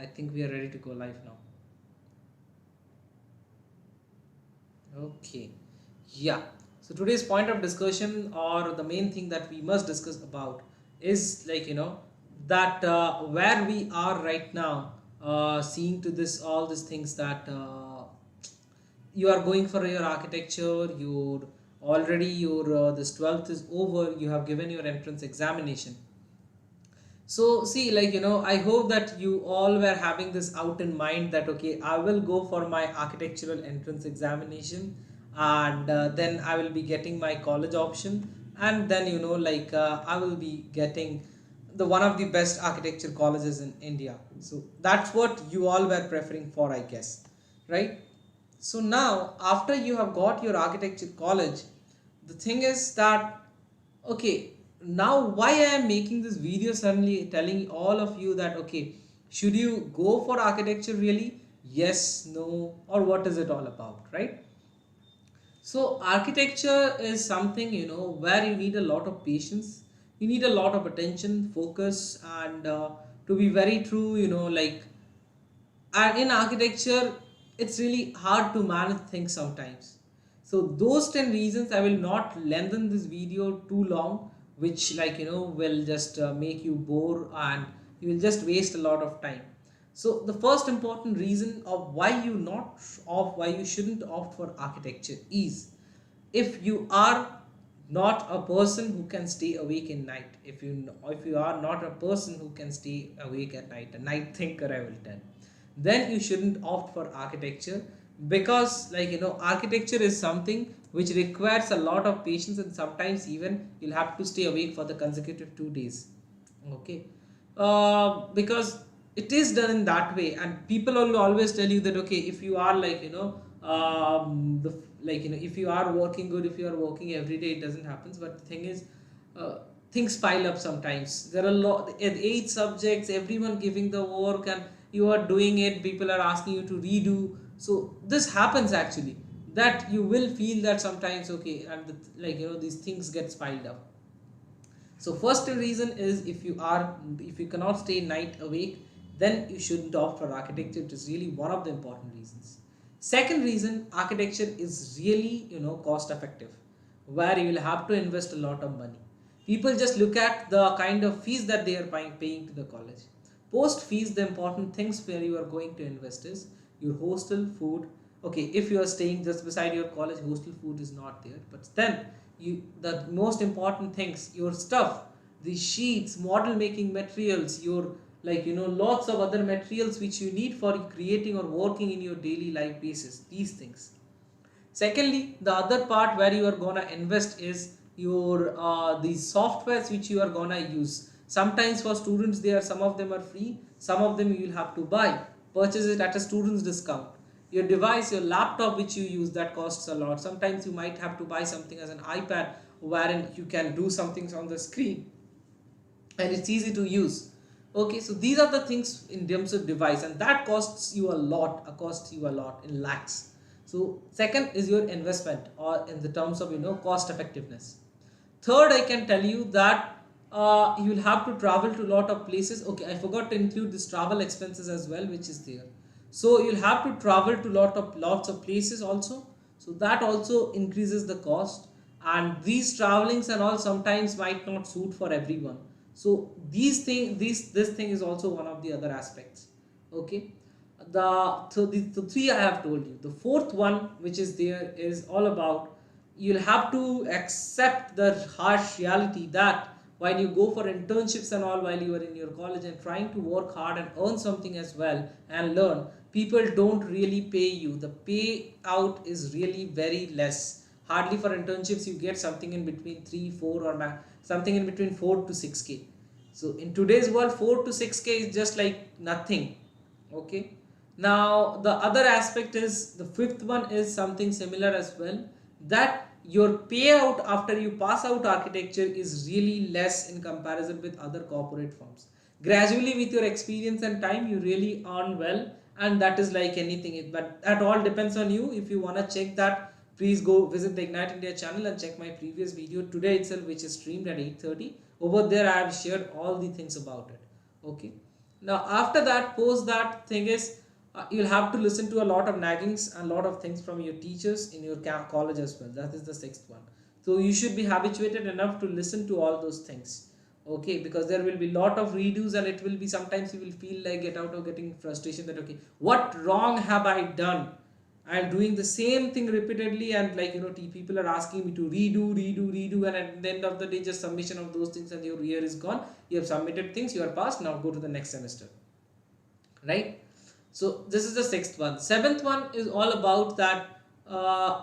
I think we are ready to go live now. Okay. Yeah. So today's point of discussion, or the main thing that we must discuss about, is like that where we are right now, seeing to this all these things that you are going for your architecture, your this 12th is over, you have given your entrance examination. So see, I hope that you all were having this out in mind that okay, I will go for my architectural entrance examination, and then I will be getting my college option, and then I will be getting the one of the best architecture colleges in India. So that's what you all were preferring for, I guess, right? So now after you have got your architecture college, the thing is that okay, now why I am making this video suddenly telling all of you that okay, should you go for architecture really? Yes, no, or what is it all about, right? So architecture is something where you need a lot of patience, you need a lot of attention, focus, and to be very true, and in architecture it's really hard to manage things sometimes. So those 10 reasons, I will not lengthen this video too long, which will just make you bore, and you will just waste a lot of time. So the first important reason of why you shouldn't opt for architecture is, if you are not a person who can stay awake in night, if you are not a person who can stay awake at night, a night thinker, I will tell, then you shouldn't opt for architecture. Because architecture is something which requires a lot of patience, and sometimes even you'll have to stay awake for the consecutive 2 days. Okay. Because it is done in that way, and people will always tell you that okay, if you are if you are working good, if you are working every day, it doesn't happen. But the thing is, uh, things pile up sometimes. There are eight subjects, everyone giving the work, and you are doing it, people are asking you to redo. So this happens actually, that you will feel that sometimes okay, and these things get piled up. So first reason is, if you cannot stay night awake, then you shouldn't opt for architecture. It is really one of the important reasons. Second reason, architecture is really cost effective, where you will have to invest a lot of money. People just look at the kind of fees that they are paying to the college. Post fees, the important things where you are going to invest is your hostel food. Okay, if you are staying just beside your college, hostel food is not there, but then the most important things, your stuff, the sheets, model making materials, your lots of other materials which you need for creating or working in your daily life basis, these things. Secondly, the other part where you are gonna invest is your these softwares which you are gonna use. Sometimes for students, some of them are free, some of them you will have to buy, purchase it at a student's discount. Your device, your laptop which you use, that costs a lot. Sometimes you might have to buy something as an iPad, wherein you can do some things on the screen and it's easy to use. Okay, so these are the things in terms of device, and that costs you a lot in lakhs. So second is your investment, or in the terms of cost effectiveness. Third, I can tell you that you will have to travel to a lot of places. Okay, I forgot to include this travel expenses as well, which is there. So you'll have to travel to lots of places also. So that also increases the cost, and these travelings and all sometimes might not suit for everyone. So this thing is also one of the other aspects. Okay. The three I have told you. The fourth one which is there is all about, you'll have to accept the harsh reality that while you go for internships and all, while you are in your college and trying to work hard and earn something as well and learn, people don't really pay you. The payout is really very less. Hardly for internships you get something in between 3 4 or something in between 4 to 6k. So in today's world, 4 to 6k is just like nothing. Okay. Now the other aspect is, the fifth one is something similar as well, that your payout after you pass out architecture is really less in comparison with other corporate firms. Gradually, with your experience and time, you really earn well, and that is like anything. But that all depends on you. If you want to check that, please go visit the Ignite India channel and check my previous video today itself, which is streamed at 8:30. Over there I have shared all the things about it. Okay. Now after that, post that thing is, you'll have to listen to a lot of naggings and a lot of things from your teachers in your college as well. That is the sixth one. So you should be habituated enough to listen to all those things. Okay, because there will be lot of redos, and it will be sometimes you will feel like get out of getting frustration that okay, what wrong have I done? I am doing the same thing repeatedly, and like people are asking me to redo, and at the end of the day, just submission of those things, and your year is gone. You have submitted things, you are passed. Now go to the next semester, right? So this is the sixth one. Seventh one is all about that.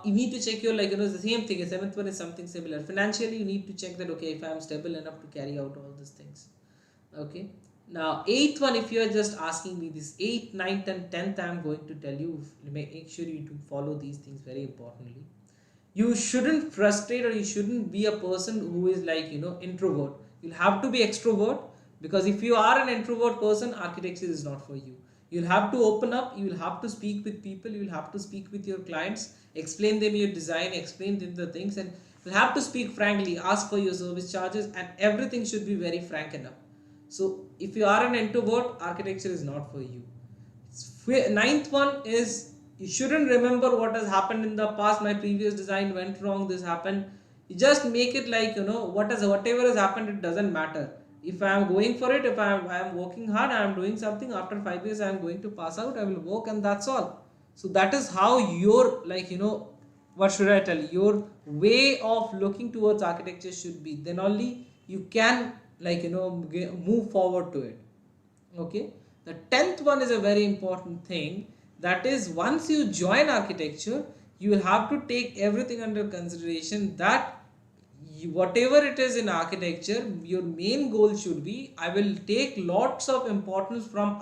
You need to check your the same thing. Seventh one is something similar. Financially, you need to check that okay, if I am stable enough to carry out all these things. Okay. Now eighth one, if you are just asking me this 8th, 9th and 10th, I am going to tell you, make sure you to follow these things very importantly. You shouldn't frustrate, or you shouldn't be a person who is introvert. You'll have to be extrovert, because if you are an introvert person, architecture is not for you. You'll have to open up, you'll have to speak with people, you'll have to speak with your clients, explain them your design, explain them the things, and you'll have to speak frankly, ask for your service charges, and everything should be very frank enough. So if you are an introvert, architecture is not for you. Ninth one is, you shouldn't remember what has happened in the past. My previous design went wrong, this happened. You just make it like whatever has happened, it doesn't matter. If I am going for it, if I am working hard, I am doing something, after 5 years I am going to pass out, I will work, and that's all. So that is how your what should I tell you, your way of looking towards architecture should be. Then only you can move forward to it. Okay. The 10th one is a very important thing. That is, once you join architecture, you will have to take everything under consideration, that whatever it is in architecture, your main goal should be, I will take lots of importance from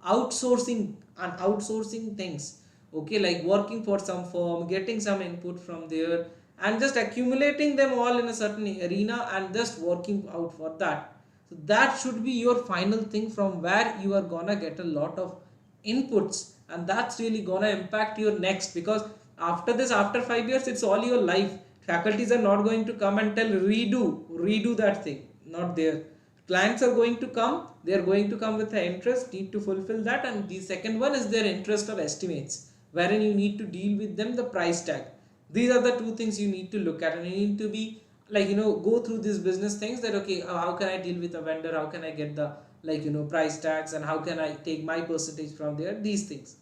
outsourcing and outsourcing things. Okay, like working for some firm, getting some input from there, and just accumulating them all in a certain arena, and just working out for that. So that should be your final thing, from where you are gonna get a lot of inputs, and that's really gonna impact your next. Because after this, after 5 years, it's all your life. Faculties are not going to come and tell redo that thing, not there. Clients are going to come, they are going to come with an interest, need to fulfill that. And the second one is their interest of estimates, wherein you need to deal with them the price tag. These are the two things you need to look at, and you need to be go through these business things, that okay, how can I deal with a vendor, how can I get the price tags, and how can I take my percentage from there, these things.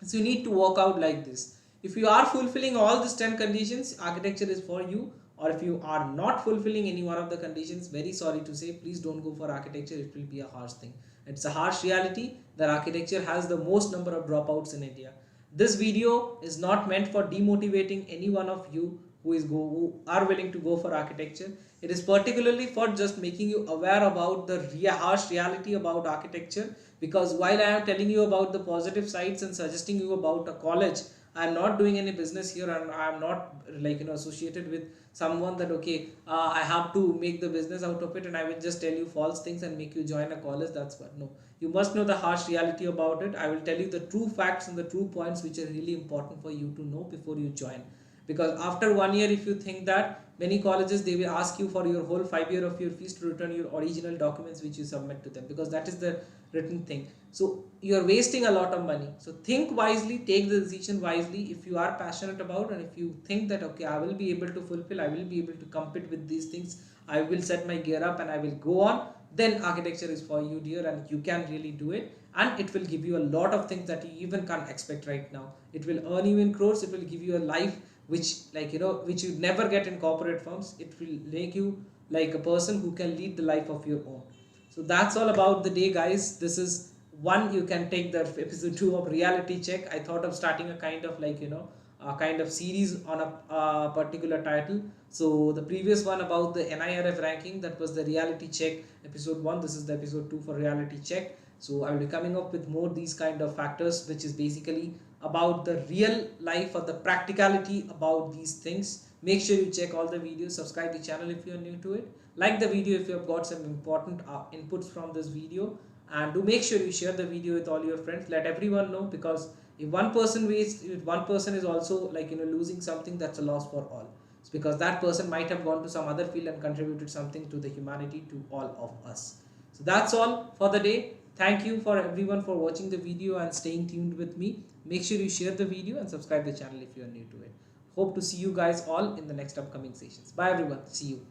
So you need to work out like this. If you are fulfilling all these 10 conditions, architecture is for you. Or if you are not fulfilling any one of the conditions, very sorry to say, please don't go for architecture. It will be a harsh thing. It's a harsh reality that architecture has the most number of dropouts in India. This video is not meant for demotivating any one of you who are willing to go for architecture. It is particularly for just making you aware about the harsh reality about architecture. Because while I am telling you about the positive sides and suggesting you about a college, I am not doing any business here, and I am not associated with someone that okay, I have to make the business out of it, and I will just tell you false things and make you join a college. That's what. No, you must know the harsh reality about it. I will tell you the true facts and the true points which are really important for you to know before you join. Because after 1 year, if you think that, many colleges, they will ask you for your whole 5 year of your fees to return your original documents which you submit to them, because that is the written thing. So you are wasting a lot of money. So think wisely, take the decision wisely. If you are passionate about, and if you think that okay, I will be able to fulfill, I will be able to compete with these things, I will set my gear up and I will go on, then architecture is for you, dear, and you can really do it. And it will give you a lot of things that you even can't expect right now. It will earn you in crores. It will give you a life which which you never get in corporate firms. It will make you like a person who can lead the life of your own. So that's all about the day, guys. This is one, you can take the episode 2 of reality check. I thought of starting a kind of a kind of series on a particular title. So the previous one about the NIRF ranking, that was the reality check episode 1. This is the episode 2 for reality check. So I will be coming up with more these kind of factors, which is basically about the real life or the practicality about these things. Make sure you check all the videos, subscribe the channel if you are new to it, like the video if you have got some important inputs from this video, and do make sure you share the video with all your friends. Let everyone know, because if one person wastes, if one person is also losing something, that's a loss for all. It's because that person might have gone to some other field and contributed something to the humanity, to all of us. So that's all for the day. Thank you for everyone for watching the video and staying tuned with me. Make sure you share the video and subscribe the channel if you are new to it. Hope to see you guys all in the next upcoming sessions. Bye everyone. See you.